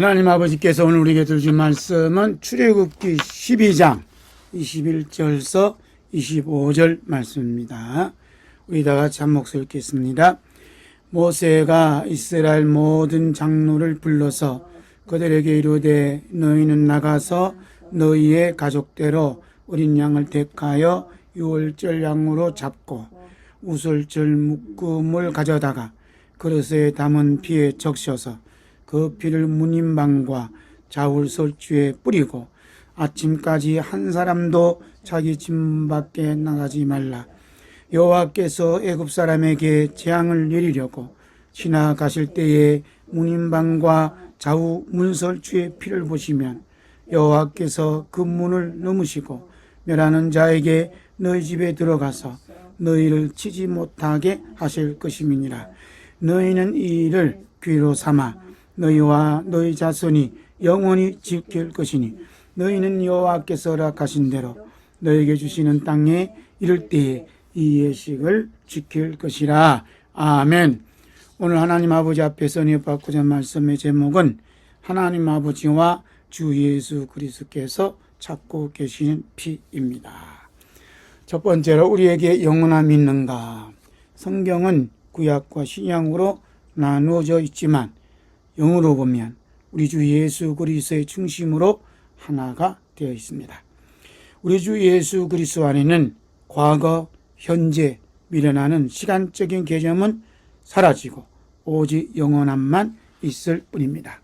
하나님 아버지께서 오늘 우리에게 주신 말씀은 출애굽기 12장 21절서 25절 말씀입니다. 우리 다 같이 한 목소리 읽겠습니다. 모세가 이스라엘 모든 장로를 불러서 그들에게 이르되 너희는 나가서 너희의 가족대로 어린 양을 택하여 유월절 양으로 잡고 우솔절 묶음을 가져다가 그릇에 담은 피에 적셔서 그 피를 문인방과 자울설주에 뿌리고 아침까지 한 사람도 자기 집 밖에 나가지 말라. 여호와께서 애굽 사람에게 재앙을 내리려고 지나가실 때에 문인방과 좌우 문설주의 피를 보시면 여호와께서 그 문을 넘으시고 멸하는 자에게 너희 집에 들어가서 너희를 치지 못하게 하실 것임이니라. 너희는 이 일을 귀로 삼아 너희와 너희 자손이 영원히 지킬 것이니 너희는 여호와께서 허락하신 대로 너희에게 주시는 땅에 이를 때에 이 예식을 지킬 것이라. 아멘. 오늘 하나님 아버지 앞에서 은혜받고자 말씀의 제목은 하나님 아버지와 주 예수 그리스도께서 찾고 계시는 피입니다. 첫 번째로 우리에게 영원함이 있는가? 성경은 구약과 신약으로 나누어져 있지만 영어로 보면 우리 주 예수 그리스도의 중심으로 하나가 되어 있습니다. 우리 주 예수 그리스도 안에는 과거, 현재, 미래라는 시간적인 개념은 사라지고 오직 영원함만 있을 뿐입니다.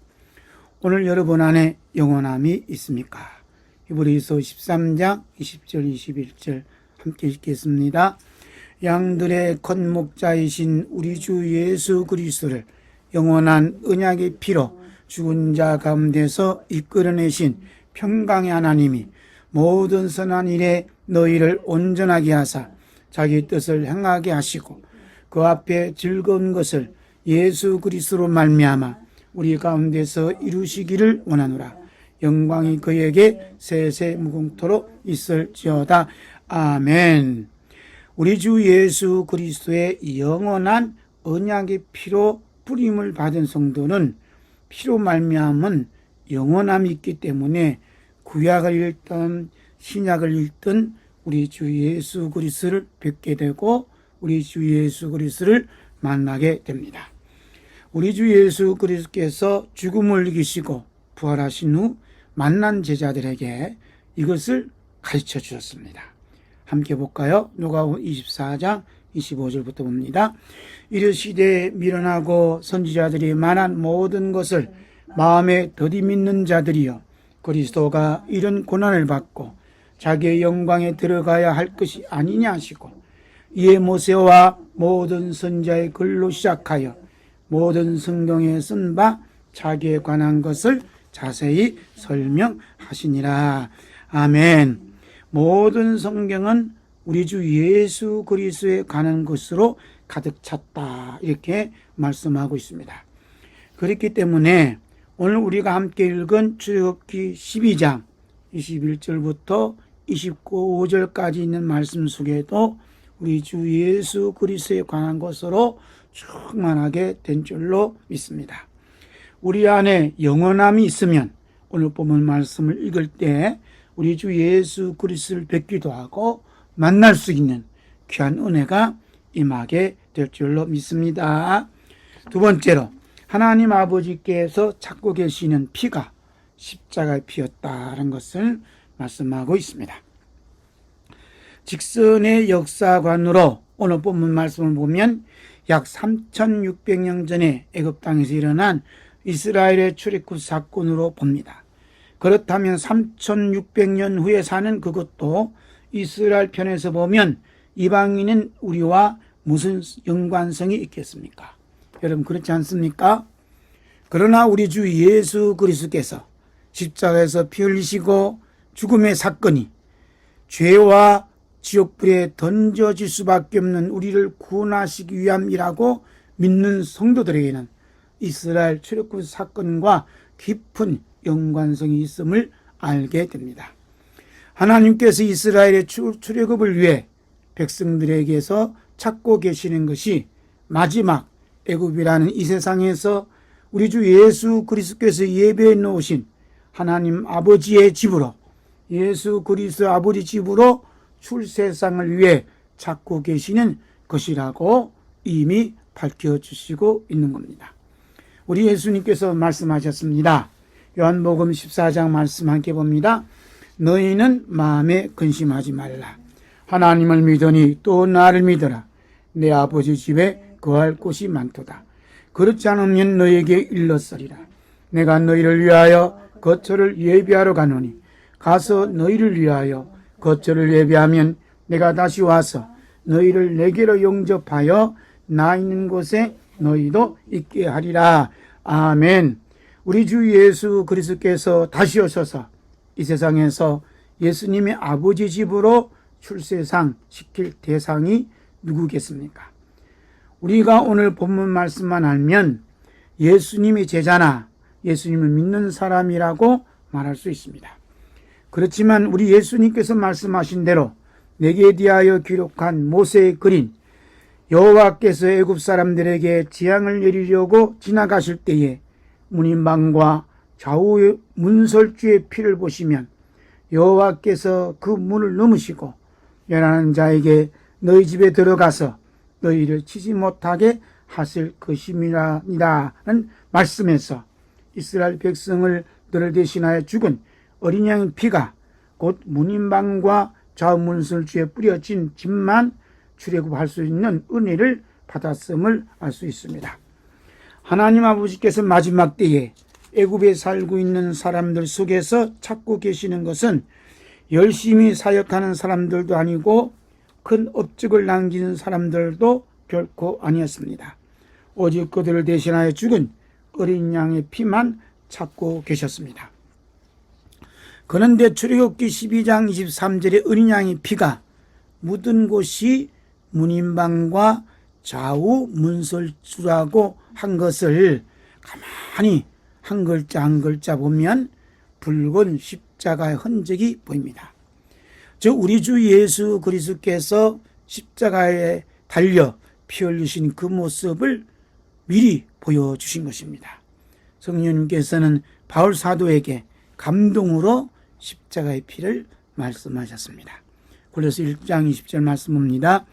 오늘 여러분 안에 영원함이 있습니까? 히브리서 13장 20절 21절 함께 읽겠습니다. 양들의 건목자이신 우리 주 예수 그리스도를 영원한 언약의 피로 죽은 자 가운데서 이끌어내신 평강의 하나님이 모든 선한 일에 너희를 온전하게 하사 자기 뜻을 행하게 하시고 그 앞에 즐거운 것을 예수 그리스도로 말미암아 우리 가운데서 이루시기를 원하노라. 영광이 그에게 세세 무궁토록 있을지어다. 아멘. 우리 주 예수 그리스도의 영원한 언약의 피로 뿌림을 받은 성도는 피로 말미암은 영원함이 있기 때문에 구약을 읽든 신약을 읽든 우리 주 예수 그리스도를 뵙게 되고 우리 주 예수 그리스도를 만나게 됩니다. 우리 주 예수 그리스도께서 죽음을 이기시고 부활하신 후 만난 제자들에게 이것을 가르쳐 주셨습니다. 함께 볼까요? 누가복음 24장 25절부터 봅니다. 이르시되 미련하고 선지자들이 말한 모든 것을 마음에 더디 믿는 자들이여 그리스도가 이런 고난을 받고 자기의 영광에 들어가야 할 것이 아니냐 하시고 이에 모세와 모든 선지자의 글로 시작하여 모든 성경에 쓴 바 자기에 관한 것을 자세히 설명하시니라. 아멘. 모든 성경은 우리 주 예수 그리스도에 관한 것으로 가득 찼다. 이렇게 말씀하고 있습니다. 그렇기 때문에 오늘 우리가 함께 읽은 출애굽기 12장 21절부터 25절까지 있는 말씀 속에도 우리 주 예수 그리스도에 관한 것으로 충만하게 된 줄로 믿습니다. 우리 안에 영원함이 있으면 오늘 본문 말씀을 읽을 때 우리 주 예수 그리스도를 뵙기도 하고 만날 수 있는 귀한 은혜가 임하게 될 줄로 믿습니다. 두 번째로 하나님 아버지께서 찾고 계시는 피가 십자가의 피였다는 것을 말씀하고 있습니다. 직선의 역사관으로 오늘 본문 말씀을 보면 약 3600년 전에 애굽 땅에서 일어난 이스라엘의 출애굽 사건으로 봅니다. 그렇다면 3600년 후에 사는 그것도 이스라엘 편에서 보면 이방인은 우리와 무슨 연관성이 있겠습니까? 여러분 그렇지 않습니까? 그러나 우리 주 예수 그리스도께서 십자가에서 피 흘리시고 죽음의 사건이 죄와 지옥불에 던져질 수밖에 없는 우리를 구원하시기 위함이라고 믿는 성도들에게는 이스라엘 출애굽 사건과 깊은 연관성이 있음을 알게 됩니다. 하나님께서 이스라엘의 출애굽을 위해 백성들에게서 찾고 계시는 것이 마지막 애굽이라는 이 세상에서 우리 주 예수 그리스도께서 예배해 놓으신 하나님 아버지의 집으로, 예수 그리스도 아버지 집으로 출세상을 위해 찾고 계시는 것이라고 이미 밝혀주시고 있는 겁니다. 우리 예수님께서 말씀하셨습니다. 요한복음 14장 말씀 함께 봅니다. 너희는 마음에 근심하지 말라. 하나님을 믿으니 또 나를 믿어라. 내 아버지 집에 거할 곳이 많도다. 그렇지 않으면 너에게 일렀으리라. 내가 너희를 위하여 거처를 예비하러 가노니 가서 너희를 위하여 거처를 예비하면 내가 다시 와서 너희를 내게로 영접하여 나 있는 곳에 너희도 있게 하리라. 아멘. 우리 주 예수 그리스도께서 다시 오셔서 이 세상에서 예수님의 아버지 집으로 출세상 시킬 대상이 누구겠습니까? 우리가 오늘 본문 말씀만 알면 예수님의 제자나 예수님을 믿는 사람이라고 말할 수 있습니다. 그렇지만 우리 예수님께서 말씀하신 대로 내게 대하여 기록한 모세의 글인 여호와께서 애굽 사람들에게 재앙을 내리려고 지나가실 때에 문인방과 좌우 문설주의 피를 보시면 여호와께서 그 문을 넘으시고 연하는 자에게 너희 집에 들어가서 너희를 치지 못하게 하실 것임이라는 말씀에서 이스라엘 백성을 너를 대신하여 죽은 어린 양의 피가 곧 문인방과 좌우 문설주에 뿌려진 집만 출애굽할 수 있는 은혜를 받았음을 알 수 있습니다. 하나님 아버지께서 마지막 때에 애굽에 살고 있는 사람들 속에서 찾고 계시는 것은 열심히 사역하는 사람들도 아니고 큰 업적을 남기는 사람들도 결코 아니었습니다. 오직 그들을 대신하여 죽은 어린 양의 피만 찾고 계셨습니다. 그런데 출애굽기 12장 23절에 어린 양의 피가 묻은 곳이 문인방과 좌우 문설주라고 한 것을 가만히 한 글자 한 글자 보면 붉은 십자가의 흔적이 보입니다. 즉 우리 주 예수 그리스도께서 십자가에 달려 피 흘리신 그 모습을 미리 보여주신 것입니다. 성령님께서는 바울 사도에게 감동으로 십자가의 피를 말씀하셨습니다. 골로새 1장 20절 말씀입니다.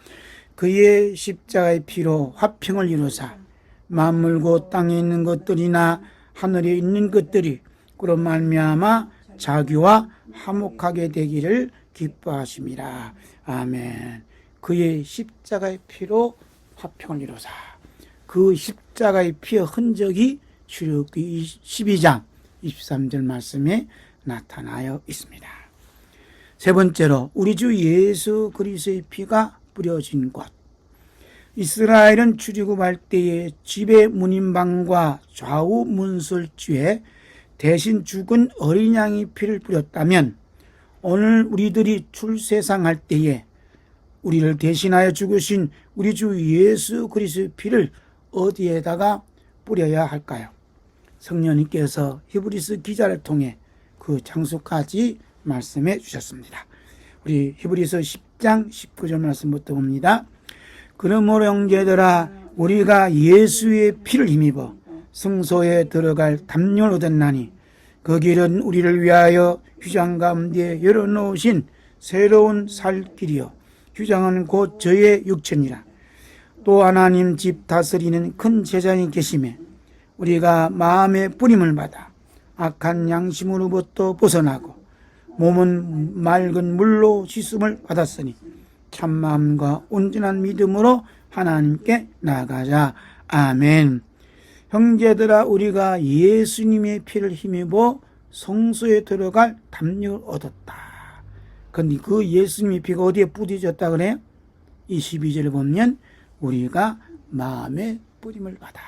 그의 십자가의 피로 화평을 이루사 만물고 땅에 있는 것들이나 하늘에 있는 것들이 그로 말미암아 자기와 화목하게 되기를 기뻐하심이라. 아멘. 그의 십자가의 피로 화평을 이루사. 그 십자가의 피의 흔적이 출애굽기 12장 23절 말씀에 나타나여 있습니다. 세 번째로 우리 주 예수 그리스도의 피가 뿌려진 곳. 이스라엘은 출애굽할 때에 집의 문인방과 좌우 문설주에 대신 죽은 어린 양의 피를 뿌렸다면 오늘 우리들이 출세상할 때에 우리를 대신하여 죽으신 우리 주 예수 그리스도의 피를 어디에다가 뿌려야 할까요? 성령님께서 히브리서 기자를 통해 그 장소까지 말씀해 주셨습니다. 우리 히브리서 10장 19절 말씀부터 봅니다. 그러므로 형제들아 우리가 예수의 피를 힘입어 성소에 들어갈 담력을 얻었나니 그 길은 우리를 위하여 휴장 가운데 열어놓으신 새로운 살 길이요 휴장은 곧 저의 육체니라. 또 하나님 집 다스리는 큰 제자니 계심에 우리가 마음의 뿌림을 받아 악한 양심으로부터 벗어나고 몸은 맑은 물로 씻음을 받았으니 참마음과 온전한 믿음으로 하나님께 나아가자. 아멘. 형제들아 우리가 예수님의 피를 힘입어 성소에 들어갈 담력을 얻었다. 그런데 그 예수님의 피가 어디에 뿌려졌다 그래요? 22절을 보면 우리가 마음의 뿌림을 받아.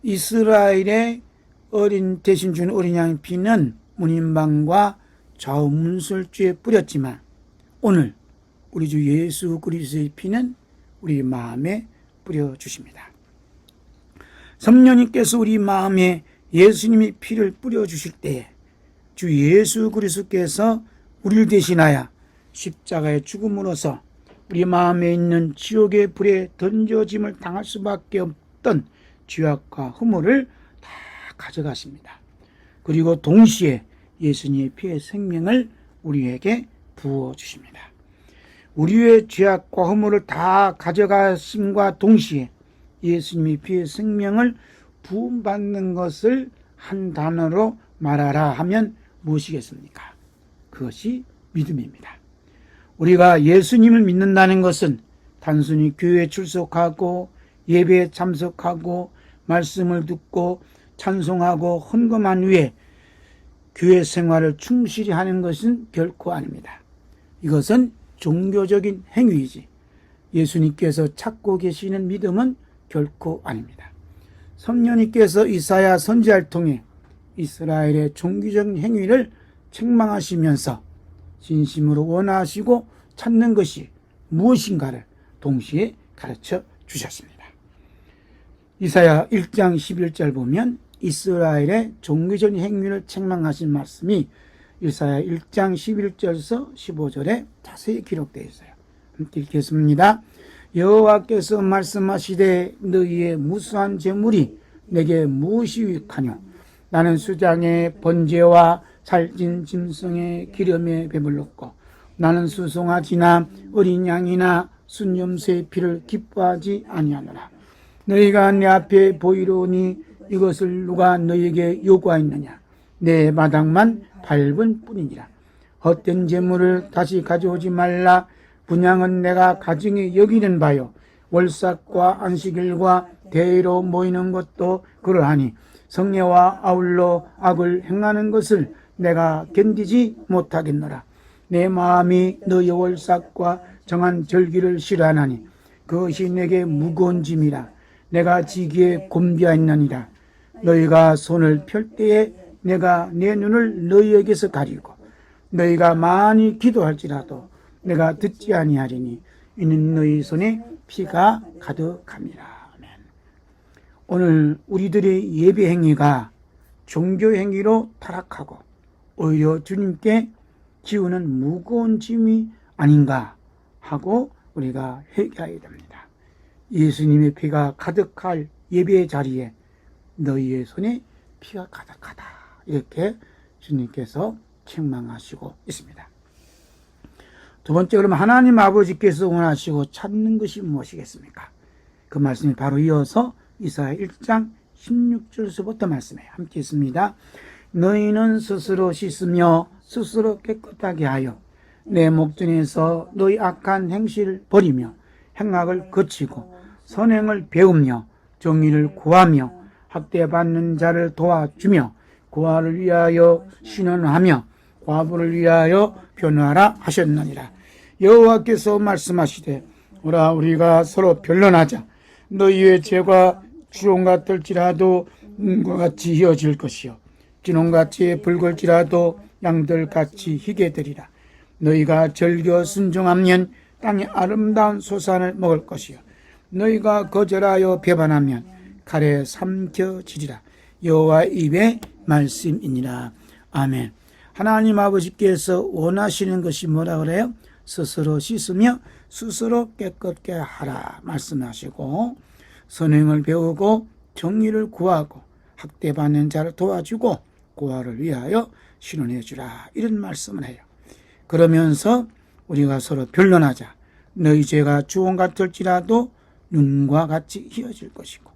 이스라엘의 어린 대신 준 어린 양의 피는 문인방과 좌우 문설주에 뿌렸지만 오늘 우리 주 예수 그리스도의 피는 우리 마음에 뿌려주십니다. 성령님께서 우리 마음에 예수님의 피를 뿌려주실 때에 주 예수 그리스도께서 우리를 대신하여 십자가의 죽음으로써 우리 마음에 있는 지옥의 불에 던져짐을 당할 수밖에 없던 죄악과 허물을 다 가져가십니다. 그리고 동시에 예수님의 피의 생명을 우리에게 부어주십니다. 우리의 죄악과 허물을 다 가져가심과 동시에 예수님의 피의 생명을 부음받는 것을 한 단어로 말하라 하면 무엇이겠습니까? 그것이 믿음입니다. 우리가 예수님을 믿는다는 것은 단순히 교회에 출석하고 예배에 참석하고 말씀을 듣고 찬송하고 헌금한 후에 교회 생활을 충실히 하는 것은 결코 아닙니다. 이것은 종교적인 행위이지 예수님께서 찾고 계시는 믿음은 결코 아닙니다. 성령님께서 이사야 선지자를 통해 이스라엘의 종교적인 행위를 책망하시면서 진심으로 원하시고 찾는 것이 무엇인가를 동시에 가르쳐 주셨습니다. 이사야 1장 11절 보면 이스라엘의 종교적인 행위를 책망하신 말씀이 이사야 1장 11절에서 15절에 자세히 기록되어 있어요. 함께 읽겠습니다. 여호와께서 말씀하시되 너희의 무수한 재물이 내게 무엇이 유익하뇨? 나는 수장의 번제와 살찐 짐승의 기름에 배불렀고 나는 수송아지나 어린 양이나 순염새의 피를 기뻐하지 아니하노라. 너희가 내 앞에 보이로니 이것을 누가 너희에게 요구하였느냐? 내 마당만 밟은 뿐이니라. 헛된 재물을 다시 가져오지 말라. 분향은 내가 가증히 여기는 바요. 월삭과 안식일과 대회로 모이는 것도 그러하니 성례와 아울러 악을 행하는 것을 내가 견디지 못하겠노라. 내 마음이 너희 월삭과 정한 절기를 싫어하나니 그것이 내게 무거운 짐이라. 내가 지기에 곤비하였나니라. 너희가 손을 펼 때에 내가 내 눈을 너희에게서 가리고 너희가 많이 기도할지라도 내가 듣지 아니하리니 이는 너희 손에 피가 가득함이라. 아멘. 오늘 우리들의 예배 행위가 종교 행위로 타락하고 오히려 주님께 지우는 무거운 짐이 아닌가 하고 우리가 회개해야 됩니다. 예수님의 피가 가득할 예배의 자리에 너희의 손에 피가 가득하다. 이렇게 주님께서 책망하시고 있습니다. 두 번째, 그러면 하나님 아버지께서 원하시고 찾는 것이 무엇이겠습니까? 그 말씀이 바로 이어서 이사야 1장 16절에서부터 말씀해 함께 있습니다. 너희는 스스로 씻으며 스스로 깨끗하게 하여 내 목전에서 너희 악한 행실을 버리며 행악을 거치고 선행을 배우며 정의를 구하며 학대받는 자를 도와주며 고아를 위하여 신원하며 과부를 위하여 변호하라 하셨느니라. 여호와께서 말씀하시되 오라 우리가 서로 변론하자. 너희의 죄가 주홍 같을지라도 눈과 같이 희어질 것이요 진홍같이 붉을지라도 양들같이 희게 되리라. 너희가 절겨 순종하면 땅의 아름다운 소산을 먹을 것이요 너희가 거절하여 배반하면 칼에 삼켜지리라. 여호와 입의 말씀이니라. 아멘. 하나님 아버지께서 원하시는 것이 뭐라 그래요? 스스로 씻으며 스스로 깨끗게 하라 말씀하시고 선행을 배우고 정의를 구하고 학대받는 자를 도와주고 고아를 위하여 신원해 주라 이런 말씀을 해요. 그러면서 우리가 서로 변론하자. 너희 죄가 주홍 같을지라도 눈과 같이 희어질 것이고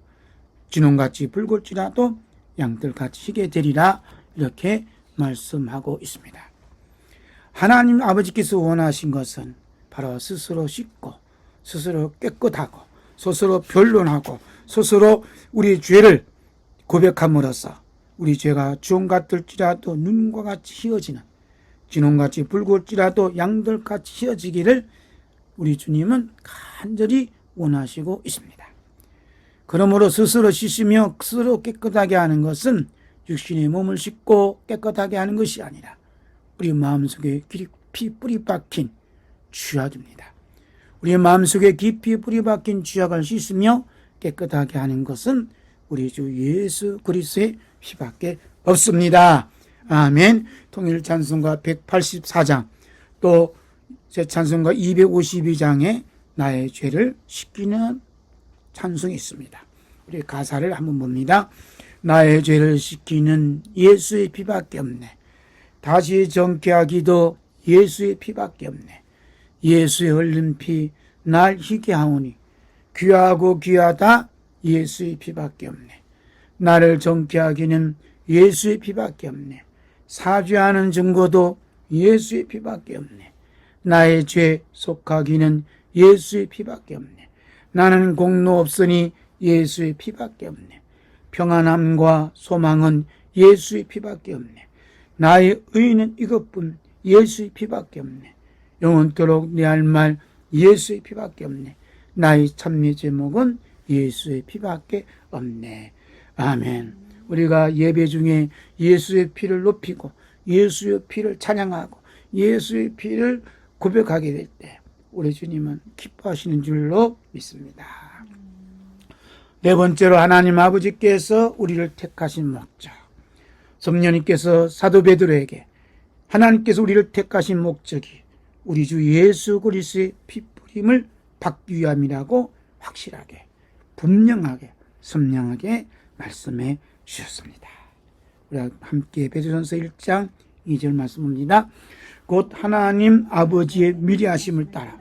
진홍같이 붉을지라도 양들같이 희게 되리라 이렇게 말씀하고 있습니다. 하나님 아버지께서 원하신 것은 바로 스스로 씻고 스스로 깨끗하고 스스로 변론하고 스스로 우리 죄를 고백함으로써 우리 죄가 주홍 같을지라도 눈과 같이 희어지는 진홍같이 붉을지라도 양들같이 희어지기를 우리 주님은 간절히 원하시고 있습니다. 그러므로 스스로 씻으며 스스로 깨끗하게 하는 것은 육신의 몸을 씻고 깨끗하게 하는 것이 아니라 우리 마음속에 깊이 뿌리 박힌 죄악입니다. 우리 마음속에 깊이 뿌리 박힌 죄악을 씻으며 깨끗하게 하는 것은 우리 주 예수 그리스도의 피밖에 없습니다. 아멘. 통일 찬송가 184장 또 제 찬송가 252장에 나의 죄를 씻기는 찬송이 있습니다. 우리 가사를 한번 봅니다. 나의 죄를 씻기는 예수의 피밖에 없네. 다시 정케하기도 예수의 피밖에 없네. 예수의 흘린 피 날 희게 하오니 귀하고 귀하다 예수의 피밖에 없네. 나를 정케하기는 예수의 피밖에 없네. 사죄하는 증거도 예수의 피밖에 없네. 나의 죄 속하기는 예수의 피밖에 없네. 나는 공로 없으니 예수의 피밖에 없네. 평안함과 소망은 예수의 피밖에 없네. 나의 의는 이것뿐 예수의 피밖에 없네. 영원토록 내 할 말 예수의 피밖에 없네. 나의 참미 제목은 예수의 피밖에 없네. 아멘. 우리가 예배 중에 예수의 피를 높이고 예수의 피를 찬양하고 예수의 피를 고백하게 될 때 우리 주님은 기뻐하시는 줄로 믿습니다. 네 번째로 하나님 아버지께서 우리를 택하신 목적. 성령님께서 사도 베드로에게 하나님께서 우리를 택하신 목적이 우리 주 예수 그리스도의 피뿌림을 받기 위함이라고 확실하게 분명하게 선명하게 말씀해 주셨습니다. 우리가 함께 베드로전서 1장 2절 말씀입니다. 곧 하나님 아버지의 미리하심을 따라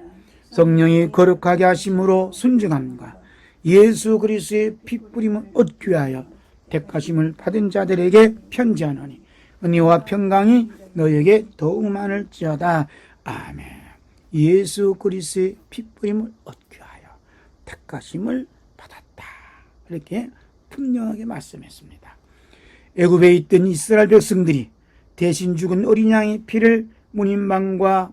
성령이 거룩하게 하심으로 순종함과 예수 그리스도의 피뿌림을 얻기 위하여 택하심을 받은 자들에게 편지하노니 은혜와 평강이 너에게 더욱 많을지어다. 아멘. 예수 그리스도의 피뿌림을 얻기 위하여 택하심을 받았다. 이렇게 분명하게 말씀했습니다. 애굽에 있던 이스라엘 백성들이 대신 죽은 어린 양의 피를 문인방과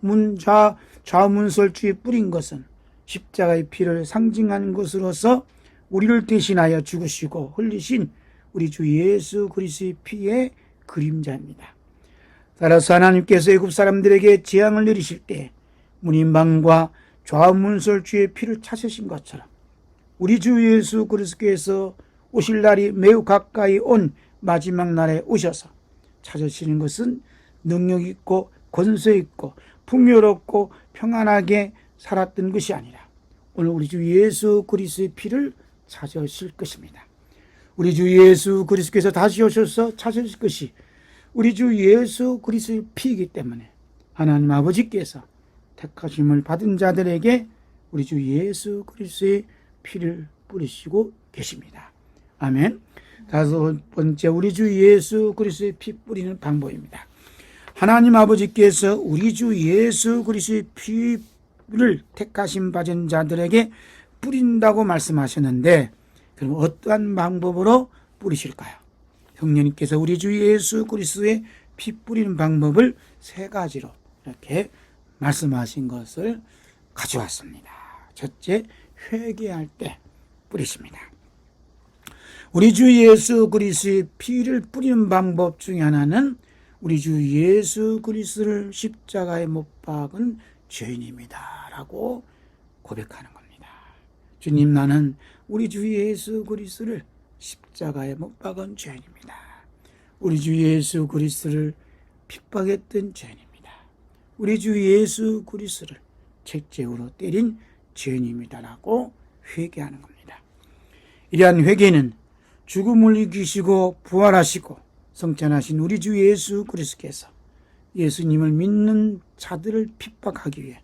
좌문설주에 뿌린 것은 십자가의 피를 상징하는 것으로서 우리를 대신하여 죽으시고 흘리신 우리 주 예수 그리스도의 피의 그림자입니다. 따라서 하나님께서 애굽 사람들에게 재앙을 내리실 때 문인방과 좌문설주의 피를 찾으신 것처럼 우리 주 예수 그리스도께서 오실 날이 매우 가까이 온 마지막 날에 오셔서 찾으시는 것은 능력 있고 권세 있고 풍요롭고 평안하게 살았던 것이 아니라 오늘 우리 주 예수 그리스도의 피를 찾으실 것입니다. 우리 주 예수 그리스도께서 다시 오셔서 찾으실 것이 우리 주 예수 그리스도의 피이기 때문에 하나님 아버지께서 택하심을 받은 자들에게 우리 주 예수 그리스도의 피를 뿌리시고 계십니다. 아멘. 다섯 번째, 우리 주 예수 그리스도의 피 뿌리는 방법입니다. 하나님 아버지께서 우리 주 예수 그리스도의 피를 택하심 받은 자들에게 뿌린다고 말씀하셨는데 그럼 어떠한 방법으로 뿌리실까요? 성령님께서 우리 주 예수 그리스도의 피 뿌리는 방법을 세 가지로 이렇게 말씀하신 것을 가져왔습니다. 첫째, 회개할 때 뿌리십니다. 우리 주 예수 그리스도의 피를 뿌리는 방법 중에 하나는 우리 주 예수 그리스도를 십자가에 못 박은 죄인입니다 라고 고백하는 겁니다. 주님, 나는 우리 주 예수 그리스도를 십자가에 못 박은 죄인입니다. 우리 주 예수 그리스도를 핍박했던 죄인입니다. 우리 주 예수 그리스도를 채찍으로 때린 죄인입니다라고 회개하는 겁니다. 이러한 회개는 죽음을 이기시고 부활하시고 성찬하신 우리 주 예수 그리스도께서 예수님을 믿는 자들을 핍박하기 위해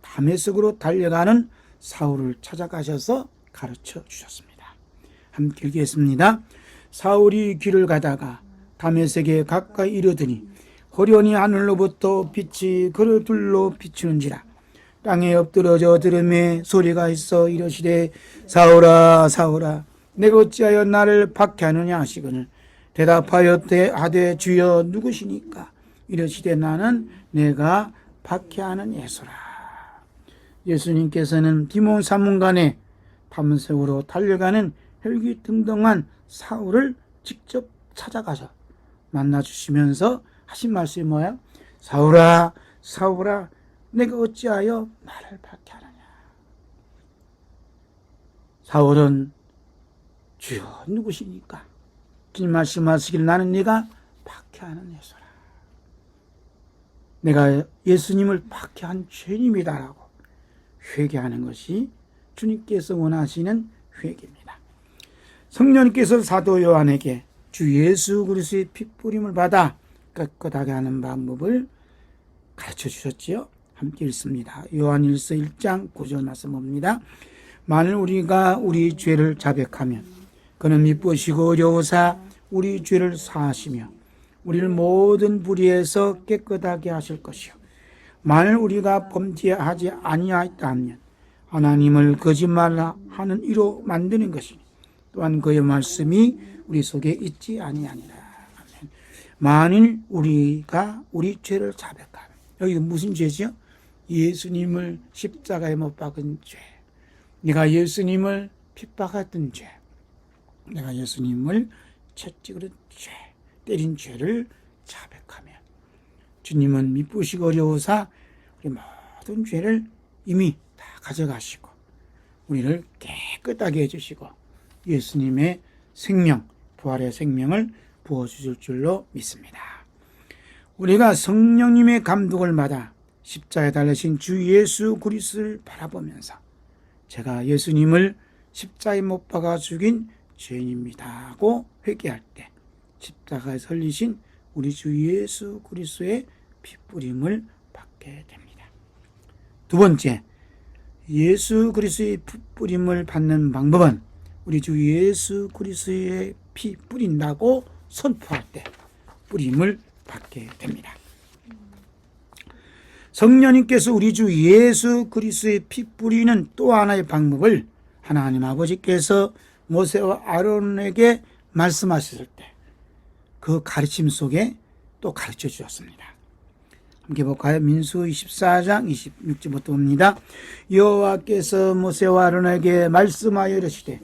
다메섹으로 달려가는 사울을 찾아가셔서 가르쳐 주셨습니다. 함께 읽겠습니다. 사울이 길을 가다가 다메섹에 가까이 이르더니 호련히 하늘로부터 빛이 그를 둘러 비추는지라. 땅에 엎드러져 들음에 소리가 있어 이르시되 사울아 사울아 내가 어찌하여 나를 박해하느냐 하시거늘 대답하여 하되 주여 누구시니까 이르시되 나는 내가 박해하는 예수라. 예수님께서는 디몬 사문간에 다메섹으로 달려가는 혈기등등한 사울을 직접 찾아가서 만나주시면서 하신 말씀이 뭐야? 사울아 사울아 내가 어찌하여 나를 박해하느냐. 사울은 주여 누구시니까 주님 말씀하시길 나는 네가 박해하는 예수라. 내가 예수님을 박해한 죄인입니다라고 회개하는 것이 주님께서 원하시는 회개입니다. 성령님께서 사도 요한에게 주 예수 그리스도의 피 뿌림을 받아 깨끗하게 하는 방법을 가르쳐 주셨지요. 함께 읽습니다. 요한일서 1장 9절 말씀 봅니다. 만일 우리가 우리 죄를 자백하면 그는 미쁘시고 어려우사 우리 죄를 사하시며 우리를 모든 불의에서 깨끗하게 하실 것이요 만일 우리가 범죄하지 아니하였다 하면 하나님을 거짓말하는 이로 만드는 것이니 또한 그의 말씀이 우리 속에 있지 아니하니라. 아멘. 만일 우리가 우리 죄를 자백하면 여기 무슨 죄죠? 예수님을 십자가에 못 박은 죄, 내가 예수님을 핍박했던 죄, 내가 예수님을 채찍으로 죄, 때린 죄를 자백하면 주님은 미쁘시고 어려우사 우리 모든 죄를 이미 다 가져가시고 우리를 깨끗하게 해주시고 예수님의 생명, 부활의 생명을 부어주실 줄로 믿습니다. 우리가 성령님의 감독을 받아 십자가에 달리신 주 예수 그리스도를 바라보면서 제가 예수님을 십자가에 못 박아 죽인 죄인입니다 하고 회개할 때 십자가에 설리신 우리 주 예수 그리스도의 피 뿌림을 받게 됩니다. 두 번째, 예수 그리스도의 피 뿌림을 받는 방법은 우리 주 예수 그리스도의 피 뿌린다고 선포할 때 뿌림을 받게 됩니다. 성령님께서 우리 주 예수 그리스도의 피 뿌리는 또 하나의 방법을 하나님 아버지께서 모세와 아론에게 말씀하셨을 때 그 가르침 속에 또 가르쳐 주셨습니다. 함께 볼까요? 민수 24장 26절부터 봅니다. 여호와께서 모세와 아론에게 말씀하여 이르시되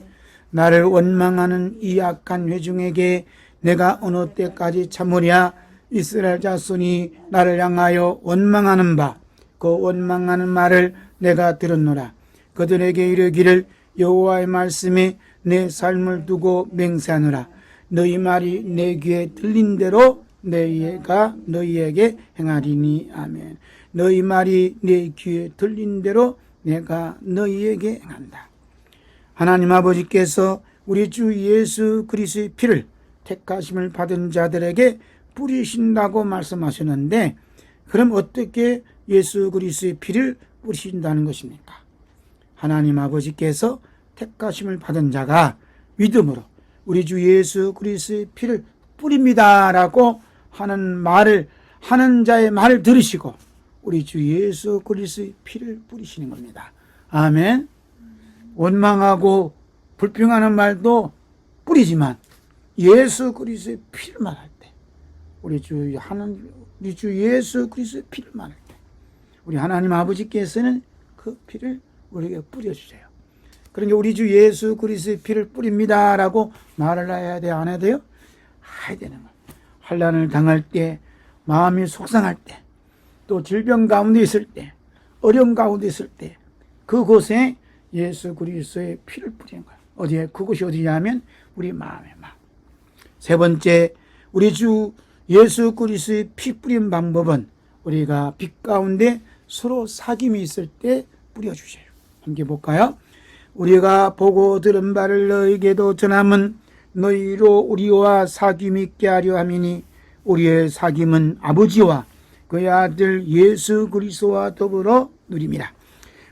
나를 원망하는 이 악한 회중에게 내가 어느 때까지 참으랴. 이스라엘 자손이 나를 향하여 원망하는 바 그 원망하는 말을 내가 들었노라. 그들에게 이르기를 여호와의 말씀에 내 삶을 두고 맹세하노라. 너희 말이 내 귀에 들린 대로 내가 너희에게 행하리니. 아멘. 너희 말이 내 귀에 들린 대로 내가 너희에게 행한다. 하나님 아버지께서 우리 주 예수 그리스도의 피를 택하심을 받은 자들에게 뿌리신다고 말씀하셨는데 그럼 어떻게 예수 그리스도의 피를 뿌리신다는 것입니까? 하나님 아버지께서 택하심을 받은 자가 믿음으로 우리 주 예수 그리스도의 피를 뿌립니다라고 하는 말을 하는 자의 말을 들으시고 우리 주 예수 그리스도의 피를 뿌리시는 겁니다. 아멘. 원망하고 불평하는 말도 뿌리지만 예수 그리스도의 피를 말할 때 우리 주 예수 그리스도의 피를 말할 때 우리 하나님 아버지께서는 그 피를 우리에게 뿌려주세요. 그러니까 우리 주 예수 그리스도의 피를 뿌립니다라고 말을 해야 돼요? 안 해야 돼요? 해야 되는 거예요. 환난을 당할 때, 마음이 속상할 때, 또 질병 가운데 있을 때, 어려움 가운데 있을 때 그곳에 예수 그리스도의 피를 뿌리는 거예요. 어디에? 그곳이 어디냐면 우리 마음의 마음. 세 번째, 우리 주 예수 그리스도의 피 뿌린 방법은 우리가 빛 가운데 서로 사귐이 있을 때 뿌려주세요. 함께 볼까요? 우리가 보고 들은 바를 너희에게도 전함은 너희로 우리와 사귐 있게 하려 함이니 우리의 사귐은 아버지와 그의 아들 예수 그리스도와 더불어 누림이라.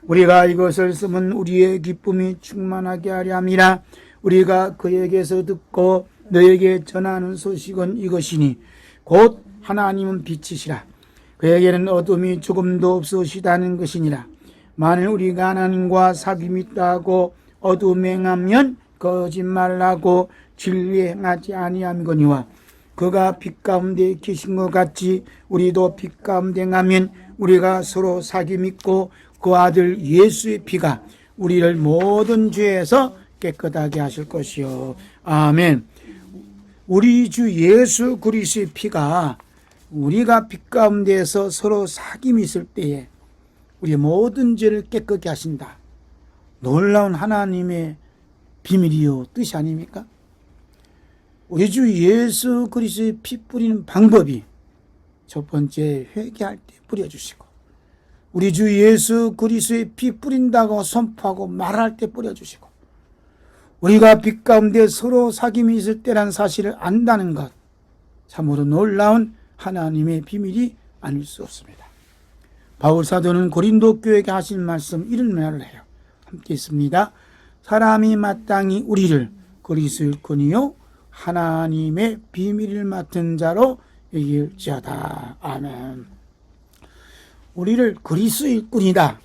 우리가 이것을 쓰면 우리의 기쁨이 충만하게 하려 함이라. 우리가 그에게서 듣고 너에게 전하는 소식은 이것이니 곧 하나님은 빛이시라. 그에게는 어둠이 조금도 없으시다는 것이니라. 만일 우리가 하나님과 사귐이 있다고 어둠에 행하면 거짓말하고 진리에 행하지 아니함이거니와 그가 빛 가운데 계신 것 같이 우리도 빛 가운데 행하면 우리가 서로 사귐 있고 그 아들 예수의 피가 우리를 모든 죄에서 깨끗하게 하실 것이요. 아멘. 우리 주 예수 그리스도의 피가 우리가 빛 가운데에서 서로 사귐이 있을 때에 우리의 모든 죄를 깨끗게 하신다. 놀라운 하나님의 비밀이요 뜻이 아닙니까? 우리 주 예수 그리스도의 피 뿌리는 방법이 첫 번째 회개할 때 뿌려주시고 우리 주 예수 그리스도의 피 뿌린다고 선포하고 말할 때 뿌려주시고 우리가 빛 가운데 서로 사귐이 있을 때란 사실을 안다는 것, 참으로 놀라운 하나님의 비밀이 아닐 수 없습니다. 바울 사도는 고린도 교회에게 하신 말씀 이런 말을 해요. 함께 있습니다. 사람이 마땅히 우리를 그리스도일거니요 하나님의 비밀을 맡은 자로 여길지어다. 아멘. 우리를 그리스도일꾼이다,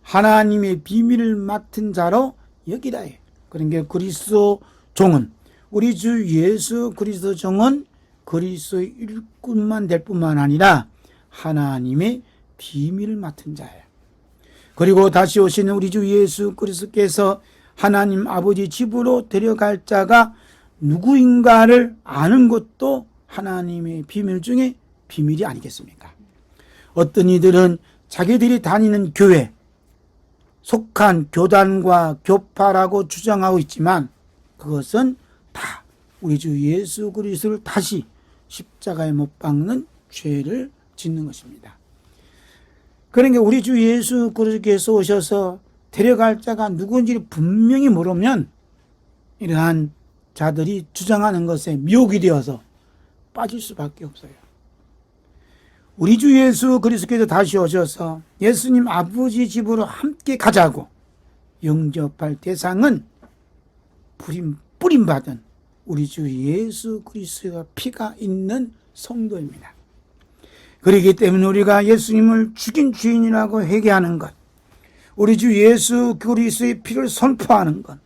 하나님의 비밀을 맡은 자로 여기라. 그러니까 그리스도 종은, 우리 주 예수 그리스도 종은 그리스도의 일꾼만 될 뿐만 아니라 하나님의 비밀을 맡은 자예요. 그리고 다시 오시는 우리 주 예수 그리스도께서 하나님 아버지 집으로 데려갈 자가 누구인가를 아는 것도 하나님의 비밀 중에 비밀이 아니겠습니까? 어떤 이들은 자기들이 다니는 교회, 속한 교단과 교파라고 주장하고 있지만 그것은 다 우리 주 예수 그리스도를 다시 십자가에 못 박는 죄를 짓는 것입니다. 그러니까 우리 주 예수 그리스도께서 오셔서 데려갈 자가 누군지를 분명히 모르면 이러한 자들이 주장하는 것에 미혹이 되어서 빠질 수밖에 없어요. 우리 주 예수 그리스도께서 다시 오셔서 예수님 아버지 집으로 함께 가자고 영접할 대상은 뿌림받은 우리 주 예수 그리스도가 피가 있는 성도입니다. 그렇기 때문에 우리가 예수님을 죽인 주인이라고 회개하는 것, 우리 주 예수 그리스도의 피를 선포하는 것,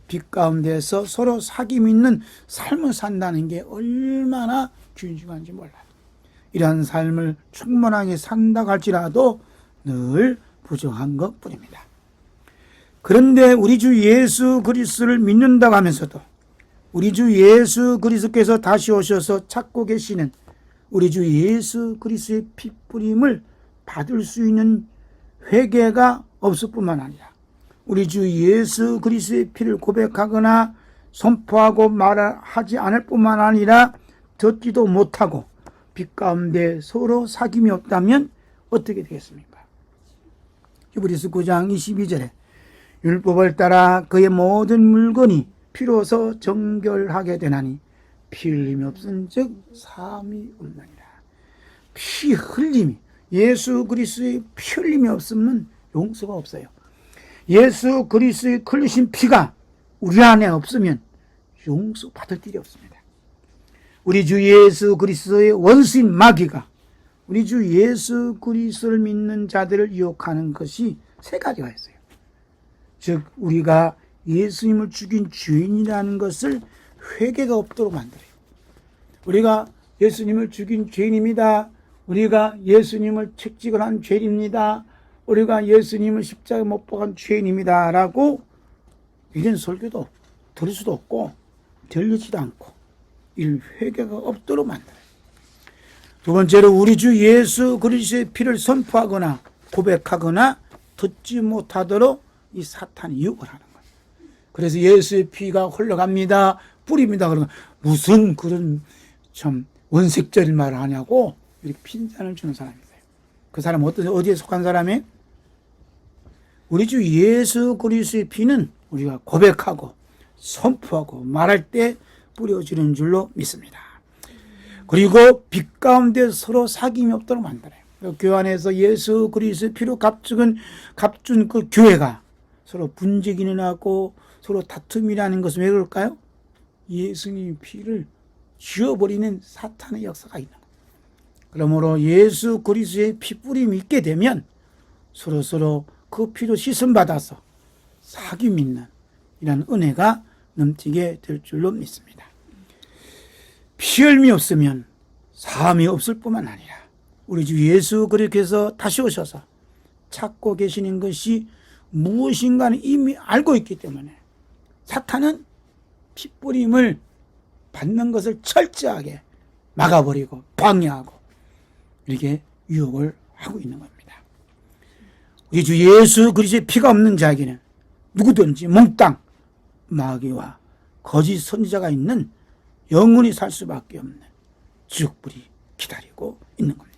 빛 가운데서 서로 사귐 있는 삶을 산다는 게 얼마나 귀중한지 몰라요. 이러한 삶을 충분하게 산다고 할지라도 늘 부족한 것뿐입니다. 그런데 우리 주 예수 그리스도를 믿는다고 하면서도 우리 주 예수 그리스도께서 다시 오셔서 찾고 계시는 우리 주 예수 그리스도의 피뿌림을 받을 수 있는 회개가 없을 뿐만 아니라 우리 주 예수 그리스도의 피를 고백하거나 선포하고 말하지 않을 뿐만 아니라 듣지도 못하고 빛 가운데 서로 사귐이 없다면 어떻게 되겠습니까? 히브리서 9장 22절에 율법을 따라 그의 모든 물건이 피로서 정결하게 되나니 피 흘림이 없은즉 사함이 없나니라. 피 흘림이, 예수 그리스도의 피 흘림이 없으면 용서가 없어요. 예수 그리스도의 흘리신 피가 우리 안에 없으면 용서 받을 길이 없습니다. 우리 주 예수 그리스도의 원수인 마귀가 우리 주 예수 그리스도를 믿는 자들을 유혹하는 것이 세 가지가 있어요. 즉 우리가 예수님을 죽인 죄인이라는 것을 회개가 없도록 만들어요. 우리가 예수님을 죽인 죄인입니다. 우리가 예수님을 채찍을 한 죄인입니다. 우리가 예수님을 십자가에 못 박은 죄인입니다. 라고 이런 설교도 들을 수도 없고 들리지도 않고 이런 회개가 없도록 만들어요. 두 번째로 우리 주 예수 그리스도의 피를 선포하거나 고백하거나 듣지 못하도록 이 사탄이 유혹을 하는 거예요. 그래서 예수의 피가 흘러갑니다, 뿌립니다. 그러면 무슨 그런 참 원색적인 말을 하냐고 이렇게 핀잔을 주는 사람이 있어요. 그 사람은 어디에 속한 사람이에요? 우리 주 예수 그리스도의 피는 우리가 고백하고 선포하고 말할 때 뿌려지는 줄로 믿습니다. 그리고 빛 가운데 서로 사귐이 없도록 만들어요. 교회 안에서 예수 그리스도의 피로 값준 그 교회가 서로 분쟁이 일어나고 서로 다툼이라는 것은 왜 그럴까요? 예수님의 피를 지워버리는 사탄의 역사가 있는 거예요. 그러므로 예수 그리스도의 피 뿌림이 있게 되면 서로 그 피로 씻음 받아서 사귐 있는 이런 은혜가 넘치게 될 줄로 믿습니다. 피흘림이 없으면 사함이 없을 뿐만 아니라 우리 주 예수 그리스도께서 다시 오셔서 찾고 계시는 것이 무엇인가는 이미 알고 있기 때문에 사탄은 핏뿌림을 받는 것을 철저하게 막아버리고 방해하고 이렇게 유혹을 하고 있는 겁니다. 우리 주 예수 그리스도의 피가 없는 자에게는 누구든지 몽땅 마귀와 거짓 선지자가 있는 영원히 살 수밖에 없는 지옥불이 기다리고 있는 겁니다.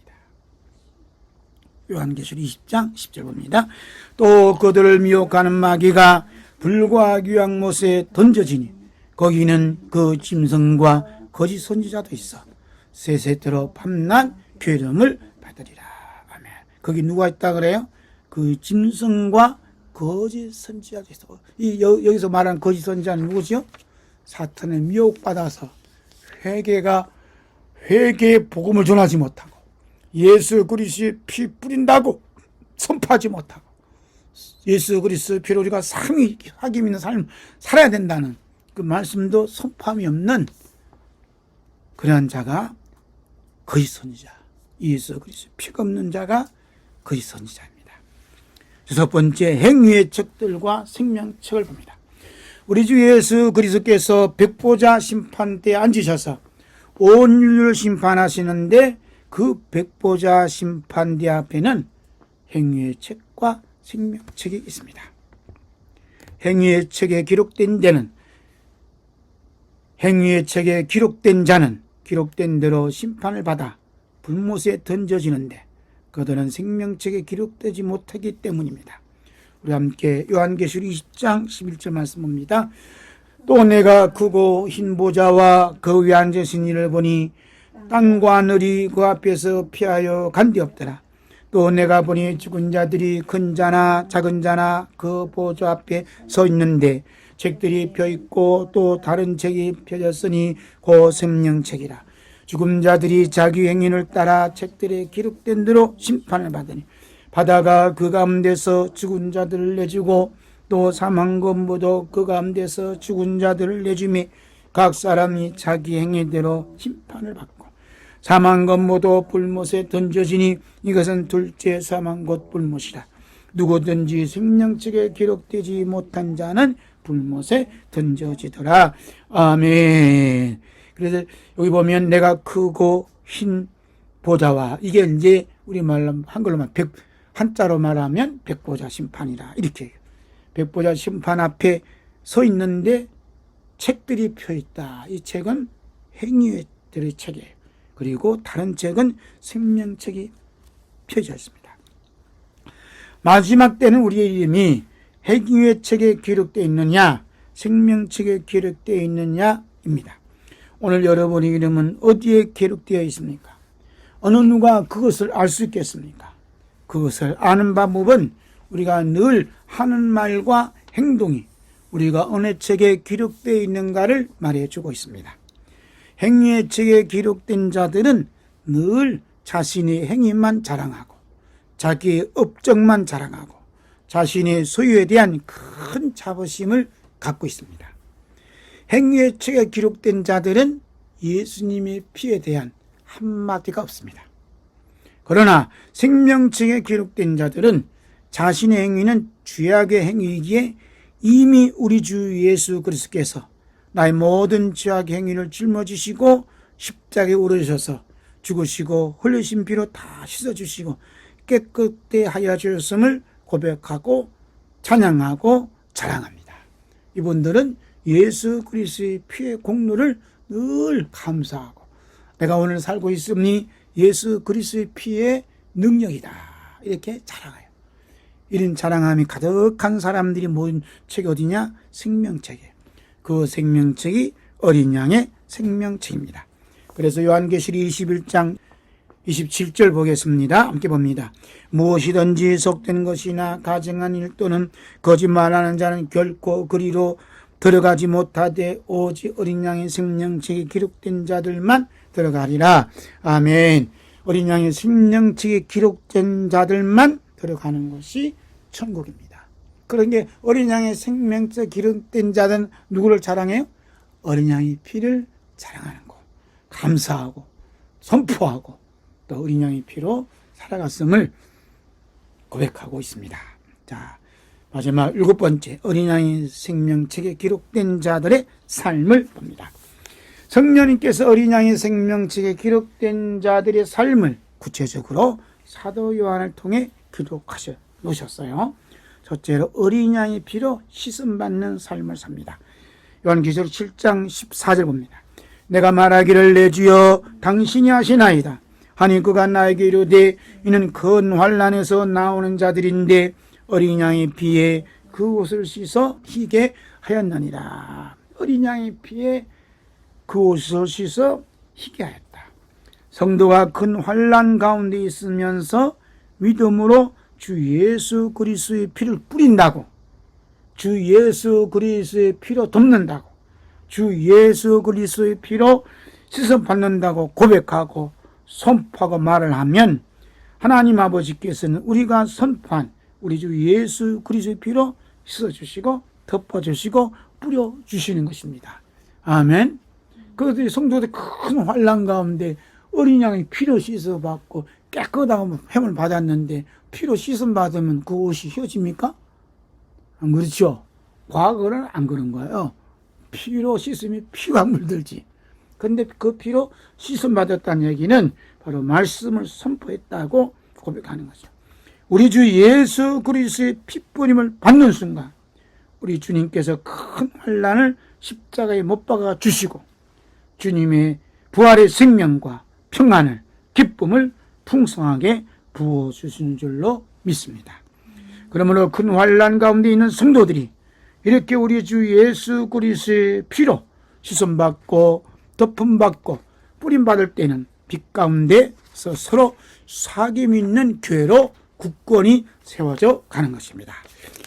요한계시록 20장 10절 봅니다. 또 그들을 미혹하는 마귀가 불과 귀양 못에 던져지니 거기는 그 짐승과 거짓 선지자도 있어 세세토록 밤낮 괴름을 받으리라. 아멘. 거기 누가 있다 그래요? 그 짐승과 거짓 선지자도 있어. 여기서 말하는 거짓 선지자는 누구죠? 사탄에 미혹받아서 회개의 복음을 전하지 못하고 예수 그리스도의 피 뿌린다고 선포하지 못하고 예수 그리스도의 피로 우리가 상이 하기 있는 삶을 살아야 된다는 그 말씀도 선포함이 없는 그러한 자가 거짓 선지자, 예수 그리스도의 피가 없는 자가 거짓 선지자입니다. 여섯 번째, 행위의 책들과 생명책을 봅니다. 우리 주 예수 그리스도께서 백보자 심판대에 앉으셔서 온 인류를 심판하시는데 그 백보자 심판대 앞에는 행위의 책과 생명책이 있습니다. 행위의 책에 기록된 데는 행위의 책에 기록된 자는 기록된 대로 심판을 받아 불못에 던져지는데 그들은 생명책에 기록되지 못하기 때문입니다. 우리 함께 요한계시록 20장 11절 말씀 봅니다. 또 내가 크고 흰 보좌와 그 위에 앉으신 이를 보니 땅과 하늘이 그 앞에서 피하여 간데없더라. 또 내가 보니 죽은 자들이 큰 자나 작은 자나 그 보좌 앞에 서 있는데 책들이 펴있고 또 다른 책이 펴졌으니 그 생명책이라. 죽은 자들이 자기 행위를 따라 책들에 기록된 대로 심판을 받으니 바다가 그 가운데서 죽은 자들을 내주고 또 사망검부도 그 가운데서 죽은 자들을 내주며 각 사람이 자기 행위대로 심판을 받고 사망검부도 불못에 던져지니 이것은 둘째 사망 곧 불못이라. 누구든지 생명책에 기록되지 못한 자는 불못에 던져지더라. 아멘. 그래서 여기 보면 내가 크고 흰 보좌와 이게 이제 우리말로 한글로만 한자로 말하면 백보자 심판이라 이렇게 해요. 백보자 심판 앞에 서 있는데 책들이 펴 있다. 이 책은 행위들의 책이에요. 그리고 다른 책은 생명책이 펴져 있습니다. 마지막 때는 우리의 이름이 행위의 책에 기록되어 있느냐 생명책에 기록되어 있느냐입니다. 오늘 여러분의 이름은 어디에 기록되어 있습니까? 어느 누가 그것을 알 수 있겠습니까? 그것을 아는 방법은 우리가 늘 하는 말과 행동이 우리가 어느 책에 기록되어 있는가를 말해주고 있습니다. 행위의 책에 기록된 자들은 늘 자신의 행위만 자랑하고 자기의 업적만 자랑하고 자신의 소유에 대한 큰 자부심을 갖고 있습니다. 행위의 책에 기록된 자들은 예수님의 피에 대한 한마디가 없습니다. 그러나 생명책에 기록된 자들은 자신의 행위는 죄악의 행위이기에 이미 우리 주 예수 그리스도께서 나의 모든 죄악의 행위를 짊어지시고 십자가에 오르셔서 죽으시고 흘리신 피로 다 씻어주시고 깨끗게 하여 주셨음을 고백하고 찬양하고 자랑합니다. 이분들은 예수 그리스도의 피의 공로를 늘 감사하고 내가 오늘 살고 있으니 예수 그리스도의 피의 능력이다 이렇게 자랑해요. 이런 자랑함이 가득한 사람들이 모인 책이 어디냐? 생명책이에요. 그 생명책이 어린 양의 생명책입니다. 그래서 요한계시록 21장 27절 보겠습니다. 함께 봅니다. 무엇이든지 속된 것이나 가증한 일 또는 거짓말하는 자는 결코 그리로 들어가지 못하되 오직 어린 양의 생명책에 기록된 자들만 들어가리라. 아멘. 어린 양의 생명책에 기록된 자들만 들어가는 것이 천국입니다. 그러니까 어린 양의 생명책에 기록된 자들은 누구를 자랑해요? 어린 양의 피를 자랑하는 거. 감사하고 선포하고 또 어린 양의 피로 살아갔음을 고백하고 있습니다. 자, 마지막 일곱 번째 어린 양의 생명책에 기록된 자들의 삶을 봅니다. 성령님께서 어린 양의 생명책에 기록된 자들의 삶을 구체적으로 사도 요한을 통해 기록하셔 놓으셨어요. 첫째로 어린 양의 피로 씻음받는 삶을 삽니다. 요한계시록 7장 14절 봅니다. 내가 말하기를 내 주여 당신이 하시나이다 하니 그가 나에게 이르되 이는 큰 환난에서 나오는 자들인데 어린 양의 피에 그 옷을 씻어 희게 하였느니라. 어린 양의 피에 그 옷을 씻어 희게 하였다. 성도가 큰 환난 가운데 있으면서 믿음으로 주 예수 그리스도의 피를 뿌린다고, 주 예수 그리스도의 피로 돕는다고, 주 예수 그리스도의 피로 씻어 받는다고 고백하고 선포하고 말을 하면 하나님 아버지께서는 우리가 선포한 우리 주 예수 그리스도의 피로 씻어주시고 덮어주시고 뿌려주시는 것입니다. 아멘. 그것들이 성도들 큰 환난 가운데 어린 양의 피로 씻어받고 깨끗하고 햄을 받았는데 피로 씻음 받으면 그 옷이 휘어집니까? 안 그렇죠? 과거는 안 그런 거예요. 피로 씻으면 피가 물들지. 근데 그 피로 씻음 받았다는 얘기는 바로 말씀을 선포했다고 고백하는 거죠. 우리 주 예수 그리스도의 피뿌림을 받는 순간 우리 주님께서 큰 환난을 십자가에 못 박아 주시고 주님의 부활의 생명과 평안을, 기쁨을 풍성하게 부어주시는 줄로 믿습니다. 그러므로 큰 환난 가운데 있는 성도들이 이렇게 우리 주 예수 그리스도의 피로 씻음받고 덮음받고 뿌림받을 때는 빛 가운데서 서로 사귐 있는 교회로 굳건히 세워져 가는 것입니다.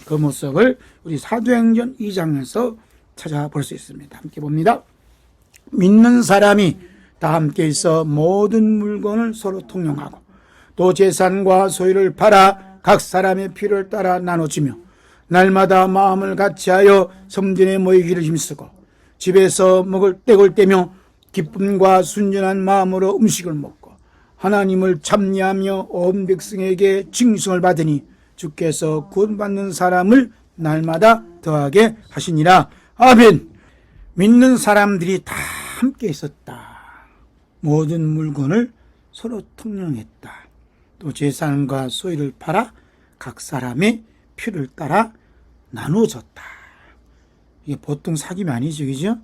그 모습을 우리 사도행전 2장에서 찾아볼 수 있습니다. 함께 봅니다. 믿는 사람이 다 함께 있어 모든 물건을 서로 통용하고 또 재산과 소유를 팔아 각 사람의 필요를 따라 나눠주며 날마다 마음을 같이하여 성전에 모이기를 힘쓰고 집에서 먹을 떡을 떼며 기쁨과 순전한 마음으로 음식을 먹고 하나님을 찬미하며 온 백성에게 칭송을 받으니 주께서 구원받는 사람을 날마다 더하게 하시니라. 아멘. 믿는 사람들이 다 함께 있었다. 모든 물건을 서로 통용했다. 또 재산과 소유를 팔아 각 사람의 필요를 따라 나눠줬다. 이게 보통 사귐이 아니죠, 그죠?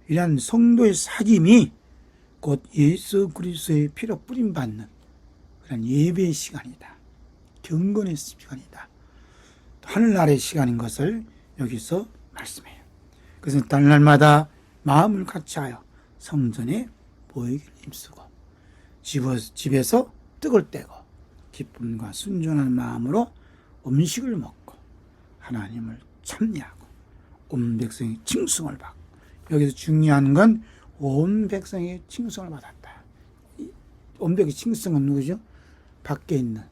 이러한 성도의 사귐이 곧 예수 그리스도의 피로 뿌림받는 그런 예배의 시간이다. 경건의 시간이다. 하늘나라의 시간인 것을 여기서 말씀해요. 그래서 날마다 마음을 같이하여 성전에 모이기를 힘쓰고 집에서 떡을 떼고 기쁨과 순전한 마음으로 음식을 먹고 하나님을 찬미하고 온 백성의 칭송을 받고, 여기서 중요한 건 온 백성의 칭송을 받았다. 온 백성의 칭송은 누구죠? 밖에 있는,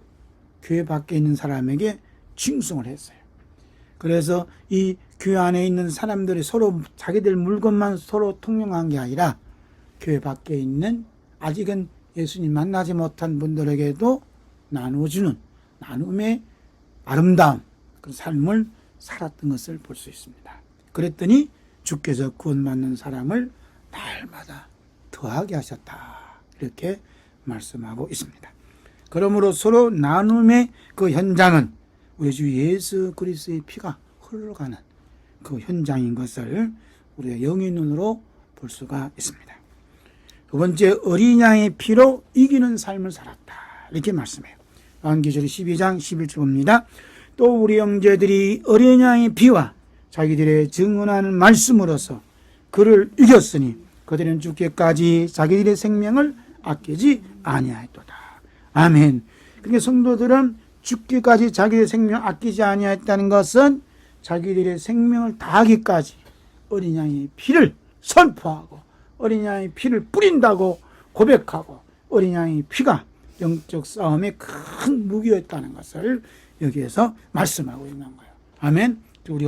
교회 밖에 있는 사람에게 칭송을 했어요. 그래서 이 교회 안에 있는 사람들이 서로 자기들 물건만 서로 통용한 게 아니라 교회 밖에 있는 아직은 예수님 만나지 못한 분들에게도 나눠주는 나눔의 아름다움, 그 삶을 살았던 것을 볼 수 있습니다. 그랬더니 주께서 구원받는 사람을 날마다 더하게 하셨다. 이렇게 말씀하고 있습니다. 그러므로 서로 나눔의 그 현장은 우리 주 예수 그리스도의 피가 흘러가는 그 현장인 것을 우리가 영의 눈으로 볼 수가 있습니다. 두 번째, 어린 양의 피로 이기는 삶을 살았다. 이렇게 말씀해요. 요한계시록 12장 11절 봅니다. 또 우리 형제들이 어린 양의 피와 자기들의 증언하는 말씀으로서 그를 이겼으니 그들은 죽기까지 자기들의 생명을 아끼지 아니하였도다. 아멘. 그러니까 성도들은 죽기까지 자기의 생명을 아끼지 아니하였다는 것은 자기들의 생명을 다하기까지 어린 양의 피를 선포하고 어린 양의 피를 뿌린다고 고백하고 어린 양의 피가 영적 싸움의 큰 무기였다는 것을 여기에서 말씀하고 있는 거예요. 아멘. 우리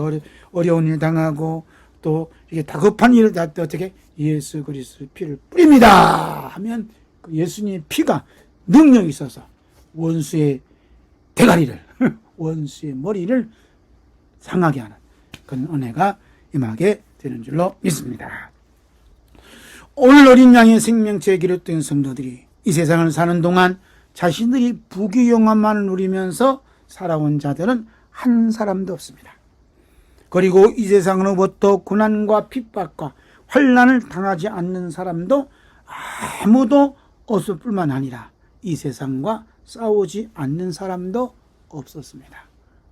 어려운 일 당하고 또 이게 다급한 일을 할 때 어떻게 예수 그리스도의 피를 뿌립니다 하면 그 예수님의 피가 능력이 있어서 원수의 대가리를 원수의 머리를 상하게 하는 그런 은혜가 임하게 되는 줄로 믿습니다. 오늘 어린 양의 생명체에 기록된 성도들이 이 세상을 사는 동안 자신들이 부귀영화만을 누리면서 살아온 자들은 한 사람도 없습니다. 그리고 이 세상으로부터 고난과 핍박과 환난을 당하지 않는 사람도 아무도 없을 뿐만 아니라 이 세상과 싸우지 않는 사람도 없었습니다.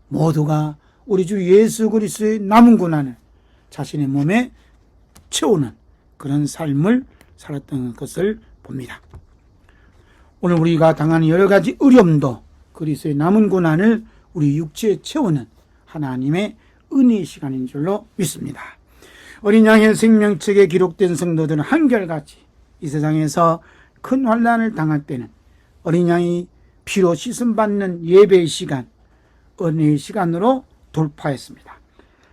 모두가 우리 주 예수 그리스도의 남은 고난을 자신의 몸에 채우는 그런 삶을 살았던 것을 봅니다. 오늘 우리가 당하는 여러 가지 어려움도 그리스도의 남은 고난을 우리 육체에 채우는 하나님의 은혜의 시간인 줄로 믿습니다. 어린 양의 생명책에 기록된 성도들은 한결같이 이 세상에서 큰 환난을 당할 때는 어린 양이 피로 씻음받는 예배의 시간, 은혜의 시간으로 돌파했습니다.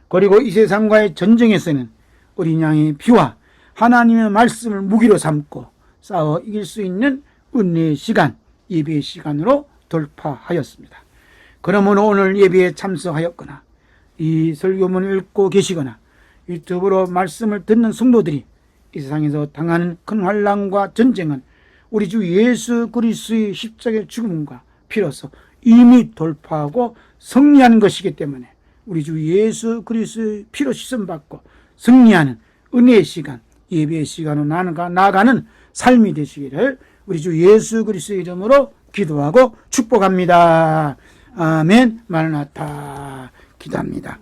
그리고 이 세상과의 전쟁에서는 어린 양의 피와 하나님의 말씀을 무기로 삼고 싸워 이길 수 있는 은혜의 시간, 예배의 시간으로 돌파하였습니다. 그러므로 오늘 예배에 참석하였거나 이 설교문을 읽고 계시거나 유튜브로 말씀을 듣는 성도들이 이 세상에서 당하는 큰 환난과 전쟁은 우리 주 예수 그리스도의 십자가의 죽음과 피로서 이미 돌파하고 승리하는 것이기 때문에 우리 주 예수 그리스도의 피로 씻음받고 승리하는 은혜의 시간, 예배의 시간으로 나아가는 삶이 되시기를 우리 주 예수 그리스도의 이름으로 기도하고 축복합니다. 아멘. 마라나타. 기도합니다.